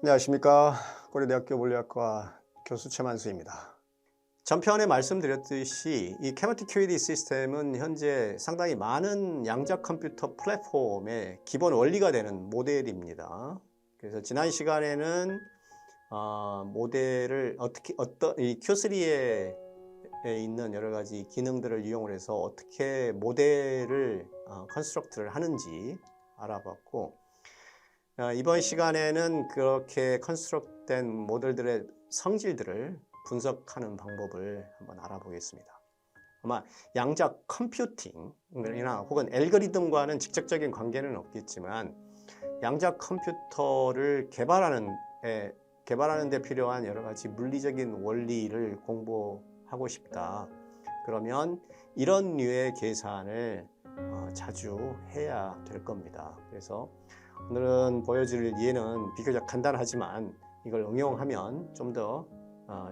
안녕하십니까. 고려대학교 물리학과 교수 최만수입니다. 전편에 말씀드렸듯이 이 캐머티 QED 시스템은 현재 상당히 많은 양자 컴퓨터 플랫폼의 기본 원리가 되는 모델입니다. 그래서 지난 시간에는 모델을 이 Q3에 있는 여러 가지 기능들을 이용을 해서 어떻게 모델을 컨스트럭트를 하는지 알아봤고, 이번 시간에는 그렇게 컨스트럭트된 모델들의 성질들을 분석하는 방법을 한번 알아보겠습니다. 아마 양자 컴퓨팅이나 혹은 알고리즘과는 직접적인 관계는 없겠지만 양자 컴퓨터를 개발하는 데 필요한 여러 가지 물리적인 원리를 공부하고 싶다. 그러면 이런 류의 계산을 자주 해야 될 겁니다. 그래서 오늘은 보여줄 예는 비교적 간단하지만 이걸 응용하면 좀 더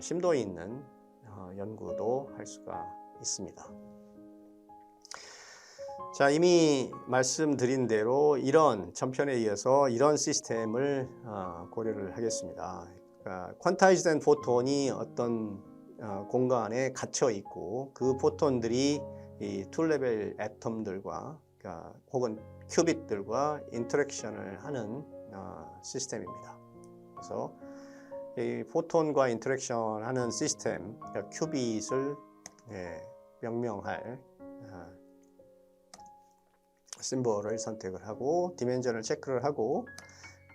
심도 있는 연구도 할 수가 있습니다. 자, 이미 말씀드린 대로 이런 전편에 이어서 이런 시스템을 고려를 하겠습니다. 그러니까 퀀타이즈된 포톤이 어떤 공간에 갇혀 있고 그 포톤들이 이 2레벨 애텀들과 혹은 큐빗들과 인터랙션을 하는 시스템입니다. 그래서 이 포톤과 인터랙션 하는 시스템, 그러니까 큐빗을 명명할 심볼을 선택을 하고 디멘전을 체크를 하고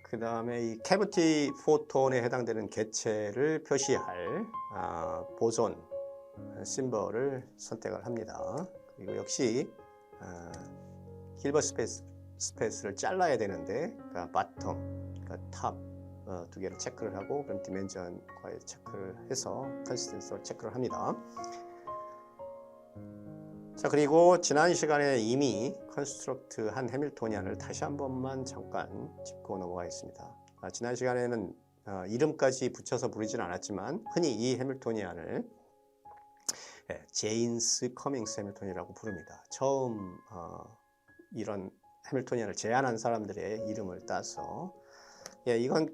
그 다음에 이 캐비티 포톤에 해당되는 개체를 표시할 보존 심볼을 선택을 합니다. 그리고 역시 힐버트 스페이스를 잘라야 되는데 바텀, 탑 두 개를 체크를 하고 그럼 디멘전과의 체크를 해서 컨시스턴스를 체크를 합니다. 자, 그리고 지난 시간에 이미 컨스트럭트한 해밀토니안을 다시 한 번만 잠깐 짚고 넘어가겠습니다. 지난 시간에는 이름까지 붙여서 부르지는 않았지만 흔히 이 해밀토니안을 제임스 커밍스 해밀토니안이라고 부릅니다. 처음 이런 해밀토니안을 제안한 사람들의 이름을 따서 이건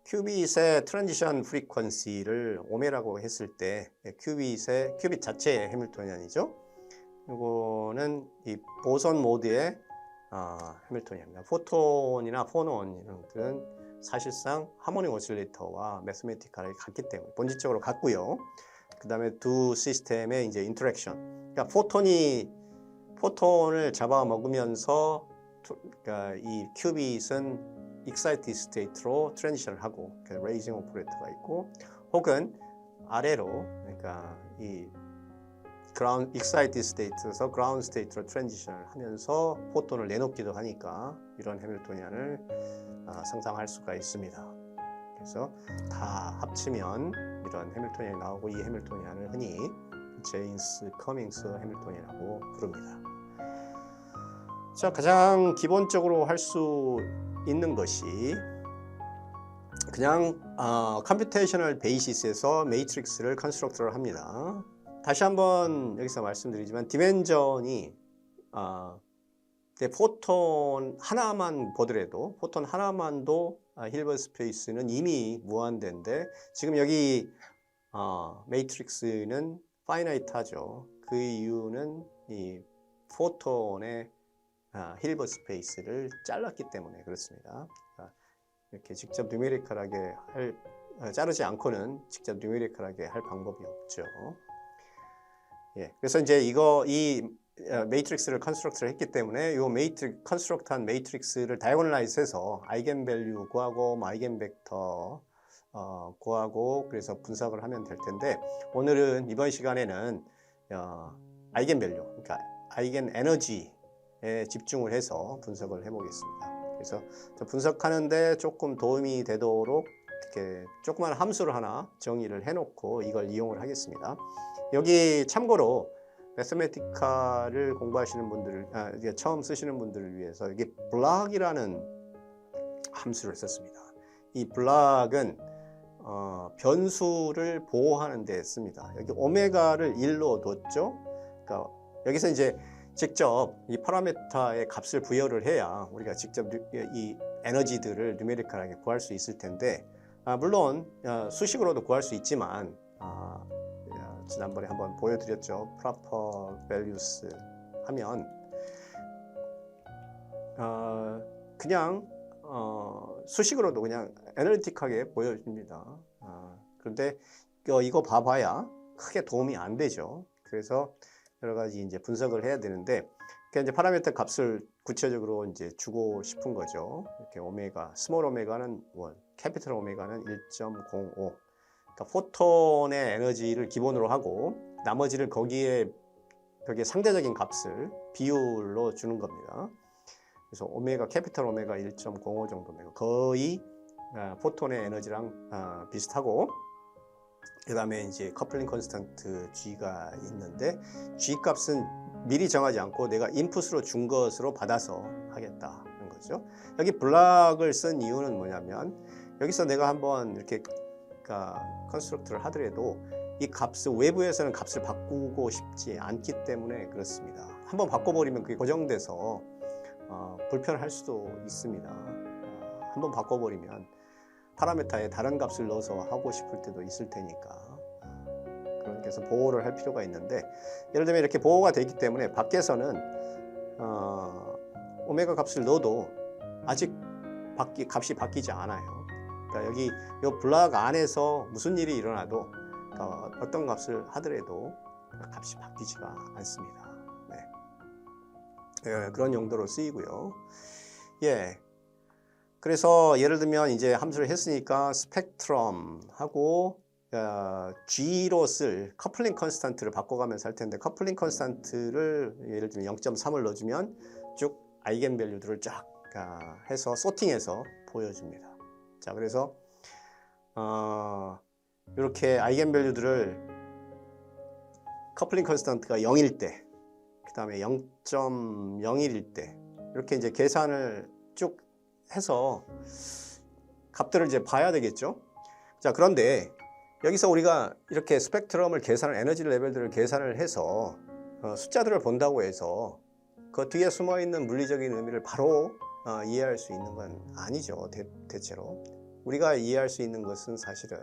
큐빗의 트랜지션 프리퀀시를 오메라고 했을 때 큐빗 자체의 해밀토니안이죠. 이거는 이 보선 모드의 해밀토니안입니다. 포톤이나 포논 이런 것들은 사실상 하모닉 오실레이터와 매스메티컬하게 같기 때문에 본질적으로 같고요. 그 다음에 두 시스템의 이제 인터랙션. 그러니까 포톤을 잡아먹으면서 이 큐빗은 excited state로 트랜지션을 하고 레이징 오퍼레이터가 있고 혹은 아래로 그러니까 이 excited state에서 ground state로 트랜지션을 하면서 포톤을 내놓기도 하니까 이런 해밀토니안을 상상할 수가 있습니다. 그래서 다 합치면 이런 해밀토니안이 나오고 이 해밀토니안을 흔히 제임스 커밍스 해밀토니안이라고 부릅니다. 자, 가장 기본적으로 할 수 있는 것이 그냥 컴퓨테이셔널 베이시스에서 매트릭스를 컨스트럭트를 합니다. 다시 한번 여기서 말씀드리지만 디멘전이 포톤 하나만 보더라도 포톤 하나만도 힐버트 스페이스는 이미 무한대인데 지금 여기 매트릭스는 파이나이트하죠. 그 이유는 이 포톤의 힐버트 스페이스를 잘랐기 때문에 그렇습니다. 이렇게 직접 뉴메리컬하게 자르지 않고는 직접 뉴메리컬하게 할 방법이 없죠. 그래서 이제 이 매트릭스를 컨스트럭트를 했기 때문에 이 컨스트럭트한 매트릭스를 다이고널라이즈해서 아이겐밸류 구하고 아이겐 벡터 구하고 그래서 분석을 하면 될 텐데 오늘은 이번 시간에는 아이겐밸류, 그러니까 아이겐 에너지에 집중을 해서 분석을 해보겠습니다. 그래서 분석하는데 조금 도움이 되도록 이렇게 조그만 함수를 하나 정의를 해놓고 이걸 이용을 하겠습니다. 여기 참고로 매스메티카를 공부하시는 분들을 처음 쓰시는 분들을 위해서 여기 블락이라는 함수를 썼습니다. 이 블락은 변수를 보호하는 데 씁니다. 여기 오메가를 1로 뒀죠. 그러니까 여기서 이제 직접 이 파라미터의 값을 부여를 해야 우리가 직접 이 에너지들을 누메리컬하게 구할 수 있을 텐데, 물론 수식으로도 구할 수 있지만 지난번에 한번 보여드렸죠. proper values 하면 그냥 수식으로도 그냥 애널리틱하게 보여집니다. 그런데 이거 봐봐야 크게 도움이 안 되죠. 그래서 여러 가지 이제 분석을 해야 되는데, 이제 파라미터 값을 구체적으로 이제 주고 싶은 거죠. 이렇게 오메가, 스몰 오메가는 1, 캐피털 오메가는 1.05. 그러니까 포톤의 에너지를 기본으로 하고 나머지를 거기에 상대적인 값을 비율로 주는 겁니다. 그래서 오메가, 캐피털 오메가 1.05 정도면 거의 포톤의 에너지랑 비슷하고, 그 다음에 이제 커플링 컨스턴트 G가 있는데, G 값은 미리 정하지 않고 내가 인풋으로 준 것으로 받아서 하겠다는 거죠. 여기 블락을 쓴 이유는 뭐냐면, 여기서 내가 한번 이렇게 컨스트럭트를 하더라도 이 값을 외부에서는 값을 바꾸고 싶지 않기 때문에 그렇습니다. 한번 바꿔버리면 그게 고정돼서 불편할 수도 있습니다. 한번 바꿔버리면 파라미터에 다른 값을 넣어서 하고 싶을 때도 있을 테니까, 그래서 보호를 할 필요가 있는데, 예를 들면 이렇게 보호가 되기 때문에 밖에서는 오메가 값을 넣어도 아직 값이 바뀌지 않아요. 그러니까 여기 이 블락 안에서 무슨 일이 일어나도 어떤 값을 하더라도 값이 바뀌지가 않습니다. 네. 그런 용도로 쓰이고요. 예. 그래서 예를 들면 이제 함수를 했으니까 스펙트럼하고 G로 쓸 커플링 컨스탄트를 바꿔가면서 할 텐데, 커플링 컨스탄트를 예를 들면 0.3을 넣어주면 쭉 아이겐 밸류들을 쫙 해서 소팅해서 보여줍니다. 자, 그래서 이렇게 아이겐 밸류들을 커플링 컨스탄트가 0일 때, 그 다음에 0.01일 때 이렇게 이제 계산을 쭉 해서 값들을 이제 봐야 되겠죠. 자, 그런데 여기서 우리가 이렇게 스펙트럼을 계산을, 에너지 레벨들을 계산을 해서 숫자들을 본다고 해서 그 뒤에 숨어 있는 물리적인 의미를 바로 이해할 수 있는 건 아니죠. 대체로 우리가 이해할 수 있는 것은 사실은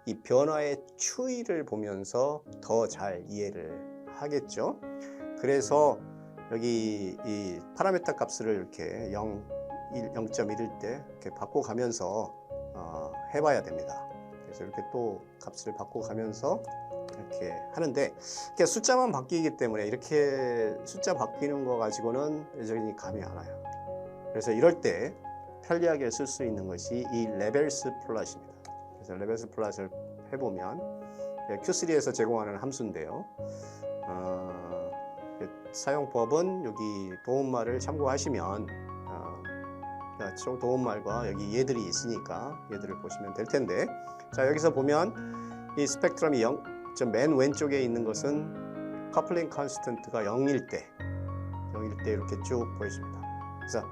이 변화의 추이를 보면서 더 잘 이해를 하겠죠. 그래서 여기 이 파라미터 값을 이렇게 0.1일 때 이렇게 바꿔가면서 해봐야 됩니다. 그래서 이렇게 또 값을 바꿔가면서 이렇게 하는데, 이렇게 숫자만 바뀌기 때문에 이렇게 숫자 바뀌는 거 가지고는 여전히 감이 안 와요. 그래서 이럴 때 편리하게 쓸 수 있는 것이 이 레벨스 플롯입니다. 그래서 레벨스 플롯을 해보면 Q3에서 제공하는 함수인데요. 사용법은 여기 도움말을 참고하시면 도움말과 여기 얘들이 있으니까 얘들을 보시면 될 텐데, 자, 여기서 보면 이 스펙트럼이 맨 왼쪽에 있는 것은 커플링 컨스턴트가 0일 때 이렇게 쭉 보여집니다. 그래서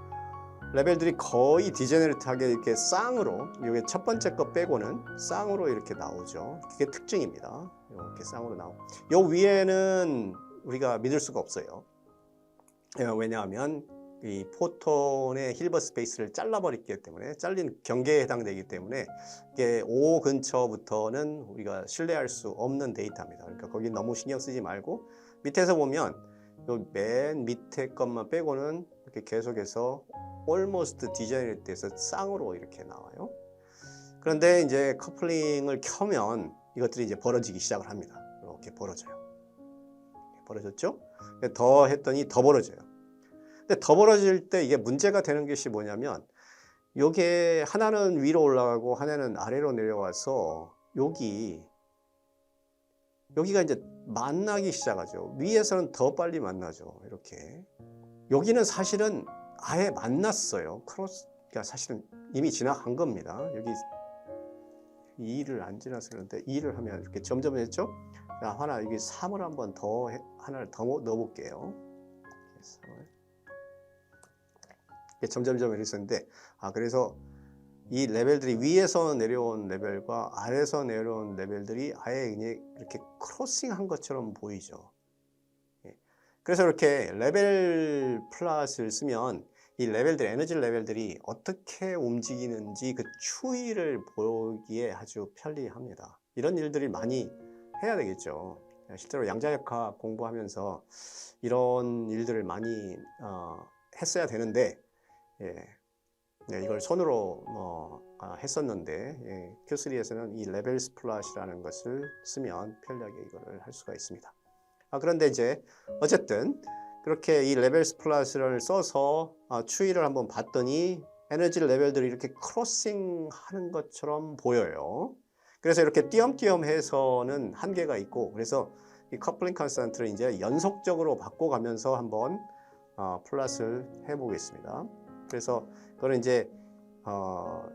레벨들이 거의 디제너리트하게 이렇게 쌍으로, 이게 첫 번째 거 빼고는 쌍으로 이렇게 나오죠. 그게 특징입니다. 이렇게 쌍으로 나오고, 요 위에는 우리가 믿을 수가 없어요. 왜냐하면 이 포톤의 힐버트 스페이스를 잘라버리기 때문에, 잘린 경계에 해당되기 때문에 이게 O 근처부터는 우리가 신뢰할 수 없는 데이터입니다. 그러니까 거기 너무 신경 쓰지 말고 밑에서 보면 요 맨 밑에 것만 빼고는 이렇게 계속해서 almost degenerate에서 쌍으로 이렇게 나와요. 그런데 이제 커플링을 켜면 이것들이 이제 벌어지기 시작을 합니다. 이렇게 벌어져요. 벌어졌죠? 더 했더니 더 벌어져요. 근데 더 벌어질 때 이게 문제가 되는 것이 뭐냐면, 요게 하나는 위로 올라가고 하나는 아래로 내려와서 여기가 이제 만나기 시작하죠. 위에서는 더 빨리 만나죠. 이렇게. 여기는 사실은 아예 만났어요. 그러니까 사실은 이미 지나간 겁니다. 여기 2를 안 지나서 그런데 2를 하면 이렇게 점점 했죠. 하나 여기 3을 한번 더 하나를 더 넣어볼게요. 3을. 점점점 이렇게 있었는데, 그래서 이 레벨들이 위에서 내려온 레벨과 아래에서 내려온 레벨들이 아예 이렇게 크로싱한 것처럼 보이죠. 그래서 이렇게 레벨 플롯을 쓰면 이 레벨들, 에너지 레벨들이 어떻게 움직이는지 그 추이를 보기에 아주 편리합니다. 이런 일들이 많이 해야 되겠죠. 실제로 양자역학 공부하면서 이런 일들을 많이 했어야 되는데, 예, 네, 이걸 손으로 했었는데, 예, Q3에서는 이 레벨 스플랫이라는 것을 쓰면 편리하게 이거를 할 수가 있습니다. 그런데 이제 어쨌든 그렇게 이 레벨 스플랫을 써서 추이를 한번 봤더니 에너지 레벨들이 이렇게 크로싱 하는 것처럼 보여요. 그래서 이렇게 띄엄띄엄 해서는 한계가 있고, 그래서 이 커플링 컨스턴트를 이제 연속적으로 바꿔가면서 한번 플랫을 해보겠습니다. 그래서 그거는 이제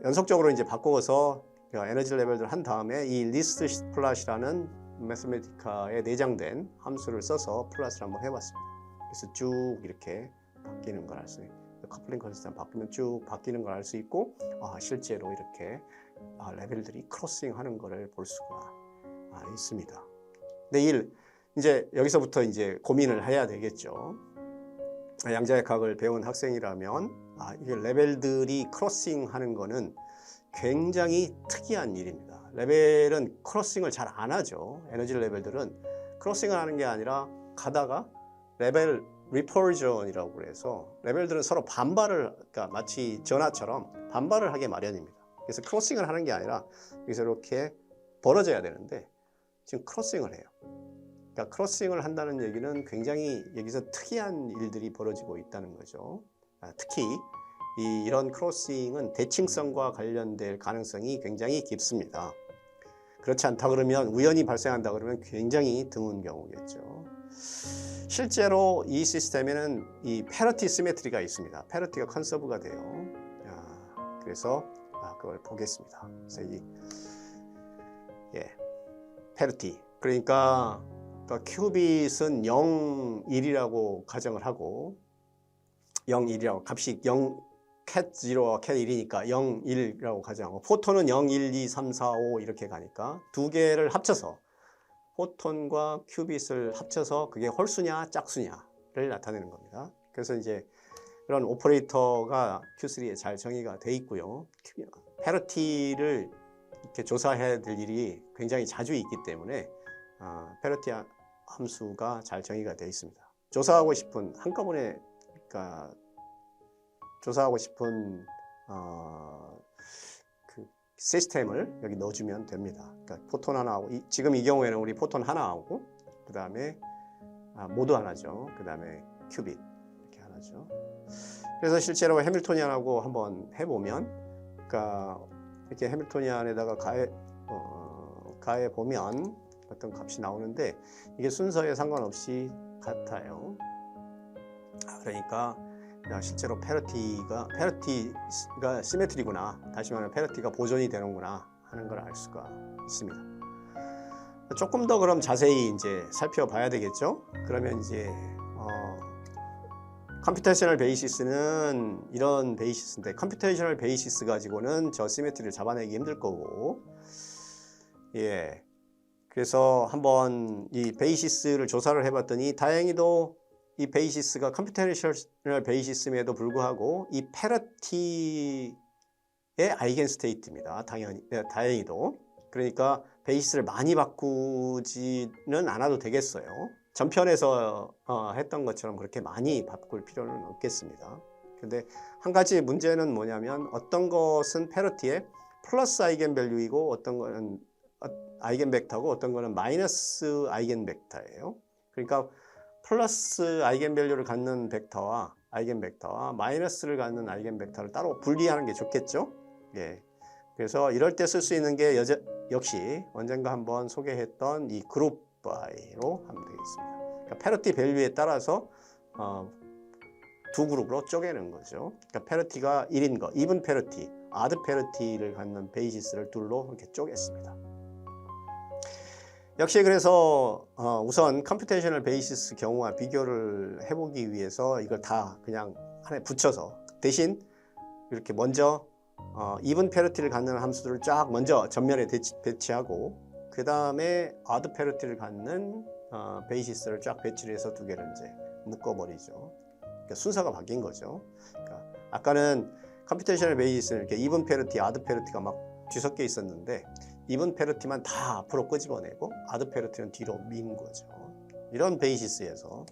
연속적으로 이제 바꿔서 에너지 레벨들 한 다음에 이 리스트 플랫이라는 매스메티카에 내장된 함수를 써서 플랫을 한번 해봤습니다. 그래서 쭉 이렇게 바뀌는 걸 알 수 있고, 커플링 컨스턴트 바뀌면 쭉 바뀌는 걸 알 수 있고, 실제로 이렇게 레벨들이 크로싱 하는 것을 볼 수가 있습니다. 내일 이제 여기서부터 이제 고민을 해야 되겠죠. 양자역학을 배운 학생이라면 이게 레벨들이 크로싱 하는 거는 굉장히 특이한 일입니다. 레벨은 크로싱을 잘 안 하죠. 에너지 레벨들은 크로싱을 하는 게 아니라 가다가 레벨 리퍼전이라고 그래서 레벨들은 서로 반발을, 그러니까 마치 전하처럼 반발을 하게 마련입니다. 그래서 크로싱을 하는 게 아니라 여기서 이렇게 벌어져야 되는데 지금 크로싱을 해요. 그러니까 크로싱을 한다는 얘기는 굉장히 여기서 특이한 일들이 벌어지고 있다는 거죠. 특히 이런 크로싱은 대칭성과 관련될 가능성이 굉장히 깊습니다. 그렇지 않다 그러면, 우연히 발생한다 그러면 굉장히 드문 경우겠죠. 실제로 이 시스템에는 이 패러티 시메트리가 있습니다. 패러티가 컨서브가 돼요. 그래서 그걸 보겠습니다. 그래서 이 패러티, 그러니까 큐빗은 0, 1이라고 가정을 하고, 0, 1이라고 값이 0, cat 0와 cat 1이니까 0, 1이라고 가정하고, 포톤은 0, 1, 2, 3, 4, 5 이렇게 가니까 두 개를 합쳐서 포톤과 큐빗을 합쳐서 그게 홀수냐 짝수냐를 나타내는 겁니다. 그래서 이제 그런 오퍼레이터가 Q3에 잘 정의가 돼 있고요. 패러티를 이렇게 조사해야 될 일이 굉장히 자주 있기 때문에 패러티 함수가 잘 정의가 되어 있습니다. 조사하고 싶은, 한꺼번에 그러니까 조사하고 싶은 그 시스템을 여기 넣어주면 됩니다. 그러니까 포톤 하나하고, 지금 이 경우에는 우리 포톤 하나하고, 그 다음에 모드 하나죠. 그 다음에 큐빗 이렇게 하나죠. 그래서 실제로 해밀토니안하고 한번 해보면, 그러니까 이렇게 해밀토니안에다가 가해 보면 어떤 값이 나오는데 이게 순서에 상관없이 같아요. 그러니까 실제로 패러티가 시메트리구나, 다시 말하면 패러티가 보존이 되는구나 하는 걸 알 수가 있습니다. 조금 더 그럼 자세히 이제 살펴봐야 되겠죠. 그러면 이제 컴퓨테이셔널 베이시스는 이런 베이시스인데, 컴퓨테이셔널 베이시스 가지고는 저 시메트리를 잡아내기 힘들 거고, 그래서 한번 이 베이시스를 조사를 해봤더니 다행히도 이 베이시스가 컴퓨테이셔널 베이시스임에도 불구하고 이 패러티의 아이겐 스테이트입니다. 다행히도. 그러니까 베이시스를 많이 바꾸지는 않아도 되겠어요. 전편에서 했던 것처럼 그렇게 많이 바꿀 필요는 없겠습니다. 근데 한 가지 문제는 뭐냐면, 어떤 것은 패러티의 플러스 아이겐 밸류이고 어떤 거는 아이겐 벡터고 어떤 거는 마이너스 아이겐 벡터예요. 그러니까 플러스 아이겐 밸류를 갖는 벡터와 아이겐 벡터와 마이너스를 갖는 아이겐 벡터를 따로 분리하는 게 좋겠죠. 그래서 이럴 때 쓸 수 있는 게 역시 언젠가 한번 소개했던 이 그룹 바이로 하면 되겠습니다. 그러니까 패러티 밸류에 따라서 두 그룹으로 쪼개는 거죠. 그러니까 패러티가 1인 거, 이븐 패러티, 아드 패러티를 갖는 베이시스를 둘로 이렇게 쪼갰습니다. 역시 그래서 우선 컴퓨테이셔널 베이시스 경우와 비교를 해보기 위해서 이걸 다 그냥 하나에 붙여서, 대신 이렇게 먼저 이븐 패러티를 갖는 함수들을 쫙 먼저 전면에 배치하고, 그 다음에 아드 패러티를 갖는 베이시스를 쫙 배치를 해서 두 개를 이제 묶어버리죠. 그러니까 순서가 바뀐 거죠. 그러니까 아까는 컴퓨테이셔널 베이시스는 이렇게 이븐 페어리티, 아드 페어리티가 막 뒤섞여 있었는데 이븐 페어리티만 다 앞으로 끄집어내고 아드 페어리티는 뒤로 민 거죠. 이런 베이시스에서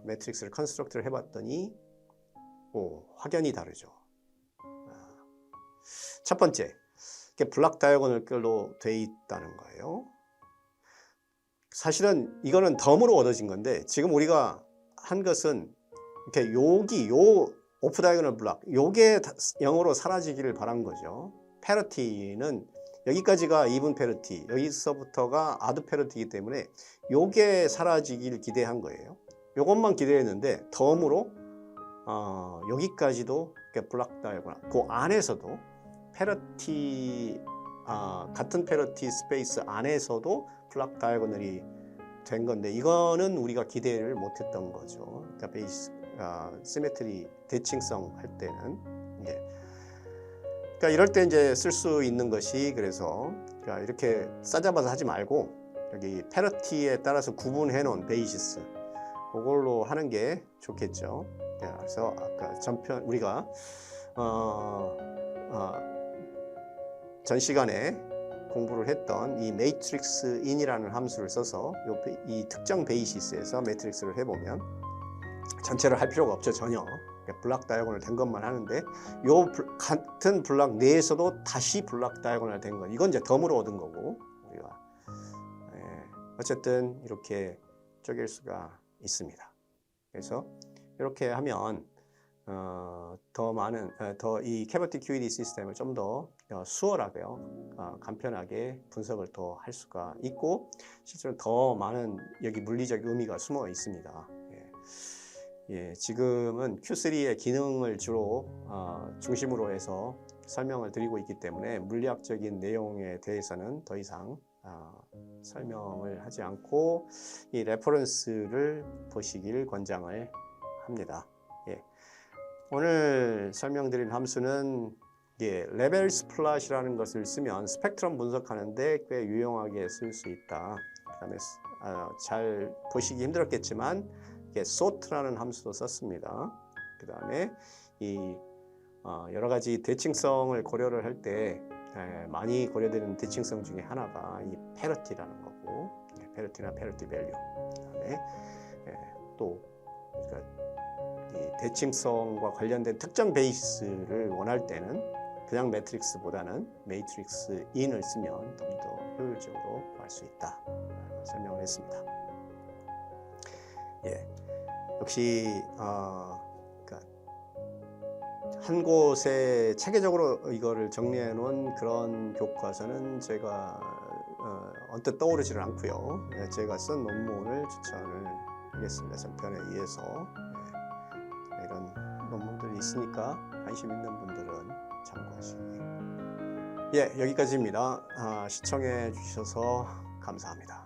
매트릭스를 컨스트럭트를 해봤더니 확연히 다르죠. 첫 번째, 이게 블락 다이아고널로 돼 있다는 거예요. 사실은 이거는 덤으로 얻어진 건데 지금 우리가 한 것은 이렇게 요 오프 다이아고널 블락 요게 0으로 사라지기를 바란 거죠. 페어리티는 여기까지가 이븐 페어리티, 여기서부터가 아드 페어리티이기 때문에 요게 사라지기를 기대한 거예요. 요것만 기대했는데 덤으로 여기까지도 블락 다이아고널, 그 안에서도 페어리티 같은 페어리티 스페이스 안에서도 블락 다이아고널이 된 건데 이거는 우리가 기대를 못했던 거죠. 그러니까 베이스 시메트리 대칭성 할 때는 그러니까 이럴 때 이제 쓸 수 있는 것이 그래서 그러니까 이렇게 싸잡아서 하지 말고 여기 페어리티에 따라서 구분해 놓은 베이시스 그걸로 하는 게 좋겠죠. 그래서 아까 전편 우리가 전 시간에 공부를 했던 이 매트릭스 인이라는 함수를 써서 이 특정 베이시스에서 매트릭스를 해보면 전체를 할 필요가 없죠. 전혀 블락 다이아고널 된 것만 하는데 요 같은 블락 내에서도 다시 블락 다이아고널 된 건 이건 이제 덤으로 얻은 거고 우리가 어쨌든 이렇게 쪼갤 수가 있습니다. 그래서 이렇게 하면 더 많은 이 캐버티 QED 시스템을 좀 더 수월하고요, 간편하게 분석을 더 할 수가 있고 실제로 더 많은 여기 물리적 의미가 숨어 있습니다. 지금은 Q3의 기능을 주로 중심으로 해서 설명을 드리고 있기 때문에 물리학적인 내용에 대해서는 더 이상 설명을 하지 않고 이 레퍼런스를 보시길 권장을 합니다. 오늘 설명드린 함수는 레벨스 플롯이라는 것을 쓰면 스펙트럼 분석하는데 꽤 유용하게 쓸 수 있다. 그다음에 잘 보시기 힘들었겠지만 sort라는 함수도 썼습니다. 그다음에 이 여러 가지 대칭성을 고려를 할 때 많이 고려되는 대칭성 중에 하나가 이 페어리티라는 거고, 페어리티나 페어리티 밸류. 그다음에 또 그러니까 이 대칭성과 관련된 특정 베이스를 원할 때는 그냥 매트릭스보다는 매트릭스 인을 쓰면 좀 더 효율적으로 할 수 있다 설명을 했습니다. 역시 그러니까 한 곳에 체계적으로 이거를 정리해 놓은 그런 교과서는 제가 언뜻 떠오르지를 않고요. 제가 쓴 논문을 추천을 하겠습니다. 전편에 의해서 이런 논문들이 있으니까 관심 있는 분들은 참고하시기. 여기까지입니다. 시청해 주셔서 감사합니다.